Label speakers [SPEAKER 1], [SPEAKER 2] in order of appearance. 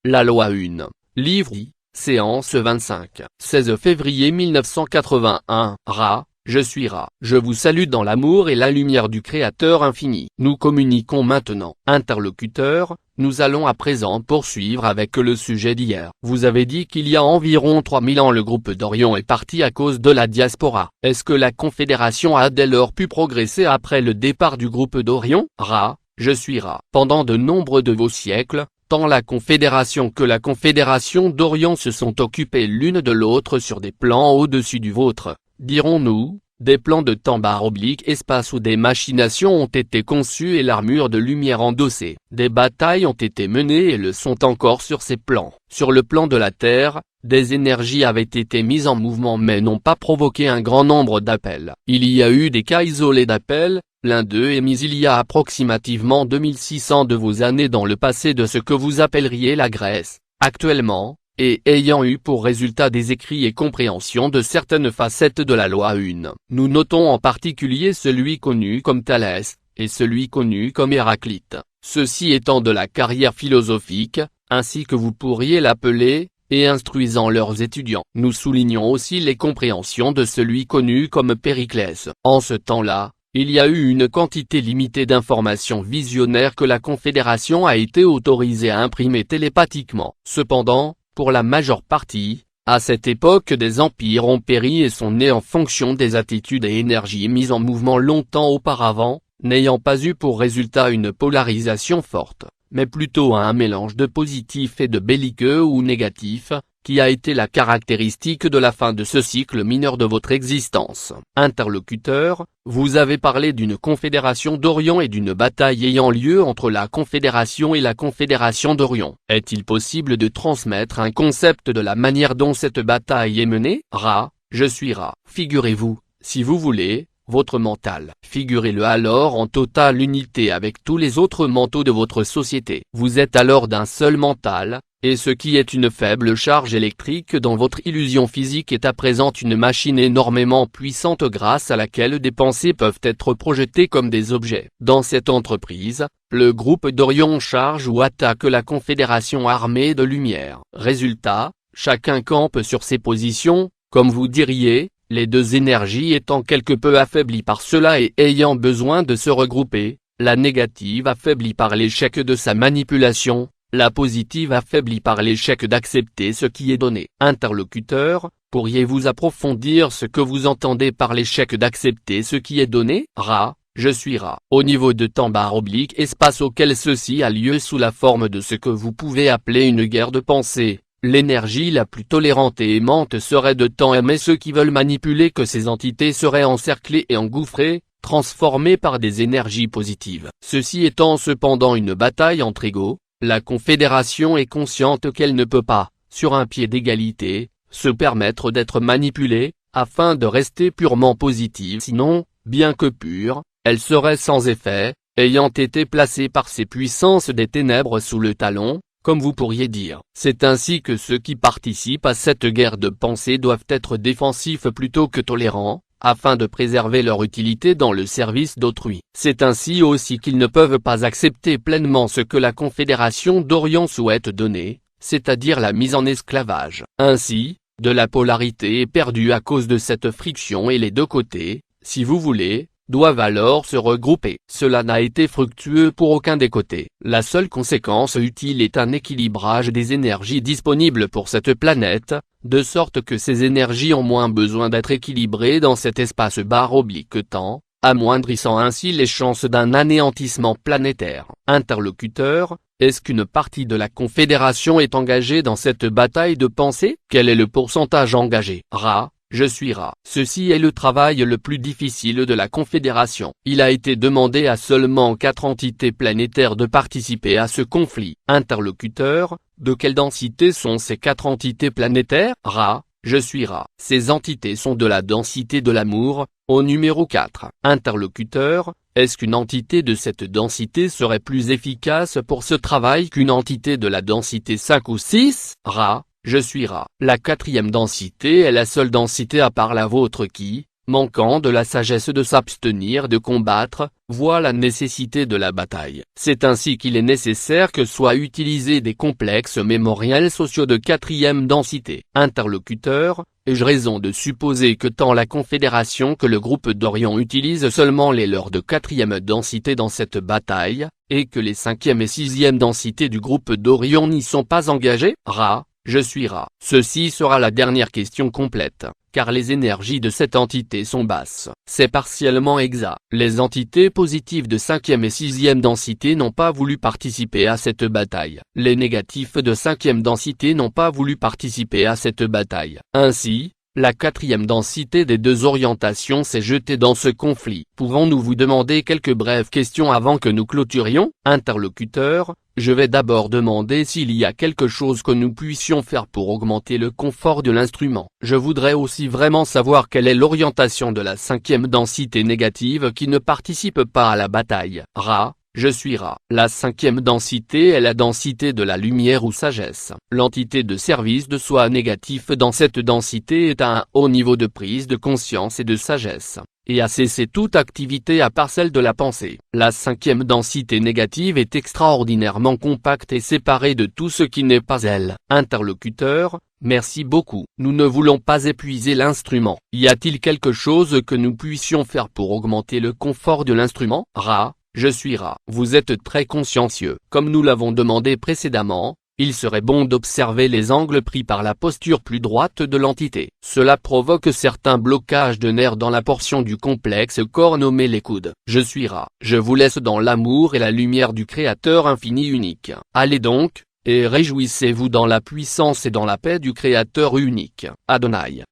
[SPEAKER 1] La loi 1. Livre I. Séance 25. 16 février 1981. Ra. Je suis Ra. Je vous salue dans l'amour et la lumière du Créateur infini. Nous communiquons maintenant. Interlocuteur, nous allons à présent poursuivre avec le sujet d'hier. Vous avez dit qu'il y a environ 3000 ans le groupe d'Orion est parti à cause de la diaspora. Est-ce que la Confédération a dès lors pu progresser après le départ du groupe d'Orion? Ra. Je suis Ra. Pendant de nombreux de vos siècles, tant la Confédération que la Confédération d'Orion se sont occupées l'une de l'autre sur des plans au-dessus du vôtre, dirons-nous, des plans de temps/espace où des machinations ont été conçues et l'armure de lumière endossée. Des batailles ont été menées et le sont encore sur ces plans. Sur le plan de la Terre, des énergies avaient été mises en mouvement mais n'ont pas provoqué un grand nombre d'appels. Il y a eu des cas isolés d'appels, l'un d'eux est mis il y a approximativement 2600 de vos années dans le passé de ce que vous appelleriez la Grèce, actuellement, et ayant eu pour résultat des écrits et compréhension de certaines facettes de la loi 1. Nous notons en particulier celui connu comme Thalès, et celui connu comme Héraclite, ceci étant de la carrière philosophique, ainsi que vous pourriez l'appeler, et instruisant leurs étudiants. Nous soulignons aussi les compréhensions de celui connu comme Périclès. En ce temps-là, il y a eu une quantité limitée d'informations visionnaires que la Confédération a été autorisée à imprimer télépathiquement. Cependant, pour la majeure partie, à cette époque des empires ont péri et sont nés en fonction des attitudes et énergies mises en mouvement longtemps auparavant, n'ayant pas eu pour résultat une polarisation forte, mais plutôt un mélange de positif et de belliqueux ou négatif, qui a été la caractéristique de la fin de ce cycle mineur de votre existence. Interlocuteur, vous avez parlé d'une confédération d'Orion et d'une bataille ayant lieu entre la Confédération et la Confédération d'Orion. Est-il possible de transmettre un concept de la manière dont cette bataille est menée? Ra. Je suis Ra. Figurez-vous, si vous voulez, votre mental. Figurez-le alors en totale unité avec tous les autres mentaux de votre société. Vous êtes alors d'un seul mental, et ce qui est une faible charge électrique dans votre illusion physique est à présent une machine énormément puissante grâce à laquelle des pensées peuvent être projetées comme des objets. Dans cette entreprise, le groupe d'Orion charge ou attaque la Confédération armée de lumière. Résultat, chacun campe sur ses positions, comme vous diriez, les deux énergies étant quelque peu affaiblies par cela et ayant besoin de se regrouper, la négative affaiblie par l'échec de sa manipulation, la positive affaiblie par l'échec d'accepter ce qui est donné. Interlocuteur, pourriez-vous approfondir ce que vous entendez par l'échec d'accepter ce qui est donné? Ra. Je suis Ra. Au niveau de temps/espace auquel ceci a lieu sous la forme de ce que vous pouvez appeler une guerre de pensée, l'énergie la plus tolérante et aimante serait de temps mais ceux qui veulent manipuler que ces entités seraient encerclées et engouffrées, transformées par des énergies positives. Ceci étant cependant une bataille entre égaux, la Confédération est consciente qu'elle ne peut pas, sur un pied d'égalité, se permettre d'être manipulée, afin de rester purement positive sinon, bien que pure, elle serait sans effet, ayant été placée par ces puissances des ténèbres sous le talon, comme vous pourriez dire. C'est ainsi que ceux qui participent à cette guerre de pensée doivent être défensifs plutôt que tolérants, afin de préserver leur utilité dans le service d'autrui. C'est ainsi aussi qu'ils ne peuvent pas accepter pleinement ce que la Confédération d'Orion souhaite donner, c'est-à-dire la mise en esclavage. Ainsi, de la polarité est perdue à cause de cette friction et les deux côtés, si vous voulez, doivent alors se regrouper. Cela n'a été fructueux pour aucun des côtés. La seule conséquence utile est un équilibrage des énergies disponibles pour cette planète, de sorte que ces énergies ont moins besoin d'être équilibrées dans cet espace/temps, amoindrissant ainsi les chances d'un anéantissement planétaire. Interlocuteur, est-ce qu'une partie de la Confédération est engagée dans cette bataille de pensée? Quel est le pourcentage engagé? Ra. Je suis Ra. Ceci est le travail le plus difficile de la Confédération. Il a été demandé à seulement 4 entités planétaires de participer à ce conflit. Interlocuteur, de quelle densité sont ces 4 entités planétaires? Ra. Je suis Ra. Ces entités sont de la densité de l'amour, au numéro 4. Interlocuteur, est-ce qu'une entité de cette densité serait plus efficace pour ce travail qu'une entité de la densité 5 ou 6? Ra. Je suis Ra. La 4e densité est la seule densité à part la vôtre qui, manquant de la sagesse de s'abstenir de combattre, voit la nécessité de la bataille. C'est ainsi qu'il est nécessaire que soient utilisés des complexes mémoriels sociaux de quatrième densité. Interlocuteur, ai-je raison de supposer que tant la Confédération que le groupe d'Orion utilisent seulement les leurs de quatrième densité dans cette bataille, et que les cinquième et sixième densités du groupe d'Orion n'y sont pas engagées? Ra, je suis Ra. Ceci sera la dernière question complète, car les énergies de cette entité sont basses. C'est partiellement exact. Les entités positives de cinquième et sixième densité n'ont pas voulu participer à cette bataille. Les négatifs de cinquième densité n'ont pas voulu participer à cette bataille. Ainsi, la quatrième densité des deux orientations s'est jetée dans ce conflit. Pouvons-nous vous demander quelques brèves questions avant que nous clôturions? Interlocuteur, je vais d'abord demander s'il y a quelque chose que nous puissions faire pour augmenter le confort de l'instrument. Je voudrais aussi vraiment savoir quelle est l'orientation de la cinquième densité négative qui ne participe pas à la bataille. Ra, je suis Ra. La cinquième densité est la densité de la lumière ou sagesse. L'entité de service de soi négatif dans cette densité est à un haut niveau de prise de conscience et de sagesse, et a cessé toute activité à part celle de la pensée. La cinquième densité négative est extraordinairement compacte et séparée de tout ce qui n'est pas elle. Interlocuteur, merci beaucoup. Nous ne voulons pas épuiser l'instrument. Y a-t-il quelque chose que nous puissions faire pour augmenter le confort de l'instrument? Ra, je suis Ra. Vous êtes très consciencieux. Comme nous l'avons demandé précédemment, il serait bon d'observer les angles pris par la posture plus droite de l'entité. Cela provoque certains blocages de nerfs dans la portion du complexe corps nommé les coudes. Je suis Ra. Je vous laisse dans l'amour et la lumière du Créateur infini unique. Allez donc, et réjouissez-vous dans la puissance et dans la paix du Créateur unique. Adonai.